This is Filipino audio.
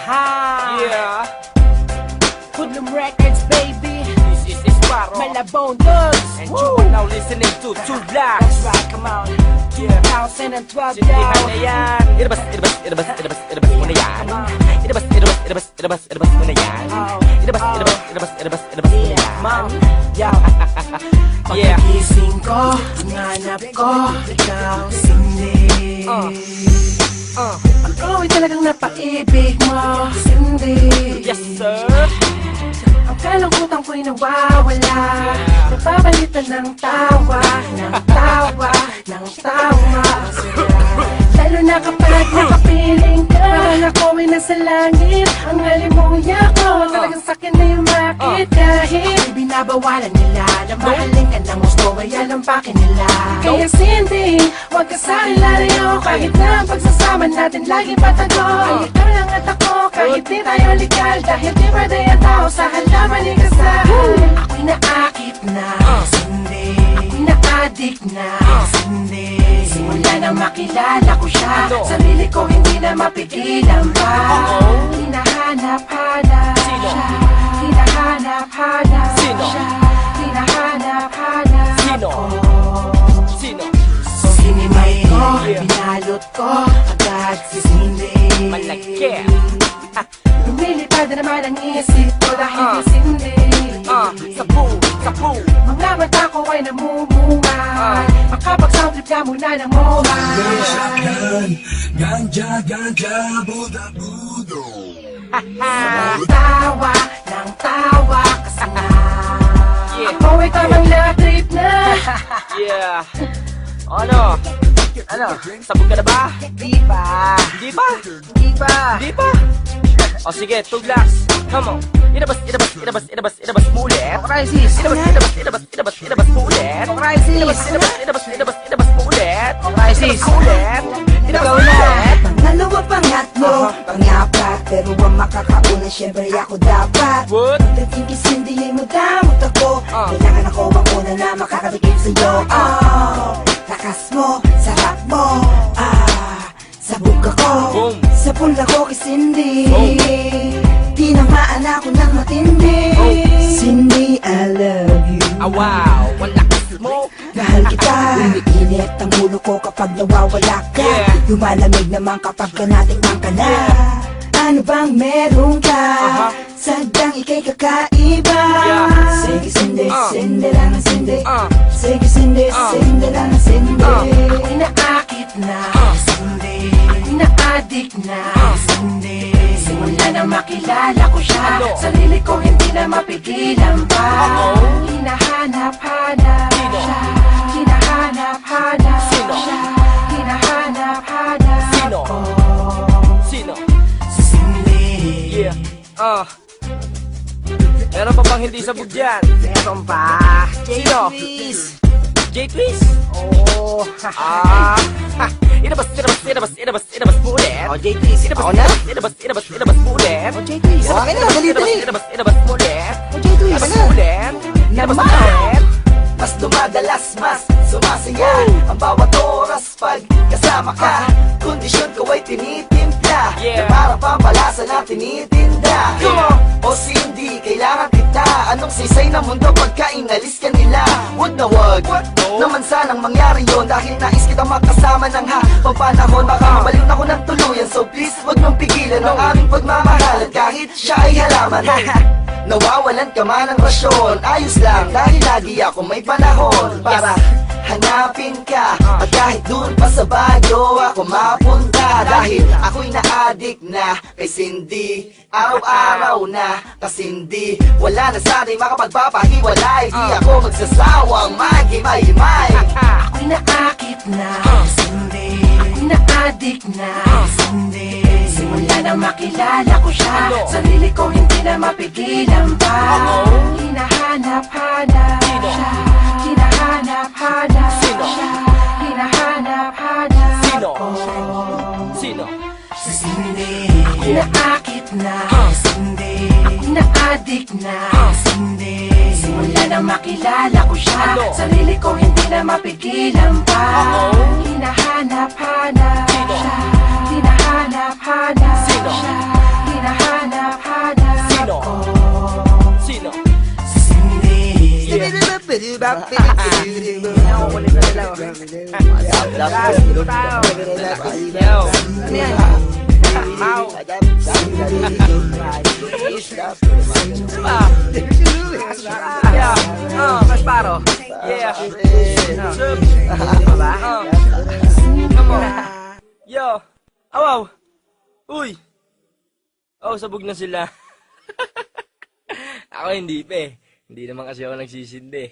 Yeah. Hoodlum Records, baby. This is Sparrow. Malabone Dogs. And you are now listening to Two Blacks. That's right, come on. 2012 Sindihan down. na yan. Ilabas mo na yan. Ilabas mo na yan. Ilabas mo na yan. Yo. Yeah. Pagkagising ko, hanap ko, ikaw, Cindy. Ako ay talagang napaibig mo, Cindy. Yes, sir. Ang kalungkutan ko'y nawawala. Napapalitan ng tawa, ng tawa, ng tawa. Lalo na kapag nakapiling ka, parang ako ay nasa langit. Ang halimuya ko, talagang sakin na yung makit. Kahit binabawalan nila na mahalin ka ng gusto, ay alampakin nila. Kaya Cindy, huwag ka sa'kin lalayo. Kahit na ang pagsasama natin lagi patago. Ay ikaw lang at ako, kahit di tayo legal. Dahil di ba day ang tao sa halaman ni kasal. Ako'y naakit na, Cindy. Ako'y na-addict na, Cindy. Simula nang makilala ko siya, sarili ko hindi na mapigilan pa. Hinahanap-hanap siya, hinahanap-hanap siya, hinahanap-hanap Sino? ko. Sino? Sinimay ko, binalot ko, agad si Cindy. Malaki. Lumilipad na naman ang isip ko dahil kay Cindy. Sapu. Mga mata ko ay namumunga. Makapag-sound trip ka muna ng moha. Ganja, Buda, Budo. Tawa ng tawa kasi nga ako ay tamang na-trip na. Yeah. Ano? Sabog ka na ba? Di ba? Di ba? Di ba? Di ba? O sige, Two Blacks. Come on. Ilabas mo ulit. Crisis. Ilabas mo ulit. Crisis. Ilabas mo ulit. Crisis. Ilabas mo ulit. Pangalawa, pangatlo, pangapat. Pero ang makakauna, syempre ako dapat. What? Pagdatingkis hindi mo damot ako. Kailangan ako ang una na makakatikim sa'yo. Lakas mo, sarap mo. Sabog ako. Boom. Sa pula ko kay Cindy. Boom. Tinamaan ako ng matindi. Cindy, I love you. Wow. Ang lakas mo. Mahal kita. Umiinit ang ulo ko kapag nawawala ka. Yeah. Lumalamig naman kapag ka natikman ka na. Ano bang meron ka? Sadyang ika'y kakaiba. Yeah. Sige Cindy, Cindy lang ang Cindy. Sige Cindy, Uh. Cindy lang ang Cindy. Ako'y naakit na, Cindy. Ako'y na-addict na, Cindy. Simula nang makilala ko siya, sarili ko hindi na mapigilan pa. Hinahanap-hanap siya, hinahanap-hanap siya, hinahanap-hanap Sino? ko. Sino? Si Cindy. Yeah. Meron pa bang hindi sabog dyan? Meron pa. Sino? J-Twist. J-Twist? Oh, Ilabas mo ulit. Oh, J-Twist. Ako na? Ilabas mo ulit. Oh, J-Twist. Okay na, dali. Ilabas mo ulit. Oh, J-Twist. Ilabas mo ulit. Ilabas mo ulit. Mas dumadalas, mas sumasaya ang bawat oras pag kasama ka. Kondisyon ko ay tinitimpla, Yeah. na parang pampalasa na tinitinda. Come on. O Cindy, kailangan kita. Anong sisay ng mundo pagka inalis ka nila? Wag na wag, No. naman sanang mangyari yon. Dahil nais kita makasama ng habang panahon. Baka mabaliw na ko ng tuluyan, so please wag mong pigilan ang aming pagmamahal. At kahit siya ay halaman, nawawalan ka man ng rasyon, ayos lang dahil lagi ako may panahon para hanapin ka. At kahit dun pa sa Baguio ako mapunta, dahil ako'y na-addict na kay Cindy. Araw-araw na kasindi, wala na sana'y makapagpapahiwalay. Di ako magsasawang maghimay-himay. Ako'y naakit na, Cindy. Ako'y na-addict na, Cindy. Simula nang makilala ko siya, sarili ko hindi na mapigilan pa. Hinahanap-hanap siya, hinahanap-hanap siya, hinahanap-hanap Sino? ko. Sino? Si Cindy. Ako'y naakit na, Cindy. Ako'y na-addict na, Cindy. Simula nang makilala ko siya, sarili ko hindi na mapigilan pa. Hinahanap-hanap siya, hinahanap-hanap siya, hinahanap Nakukulit na nila. Yo. Ano yan? Mau. Yeah. Kasparo. Yeah. Diba? Come on. Yo. Awaw. Uy. Oh, sabog na sila. Ako hindi pa eh. Hindi naman kasi ako nagsisindi.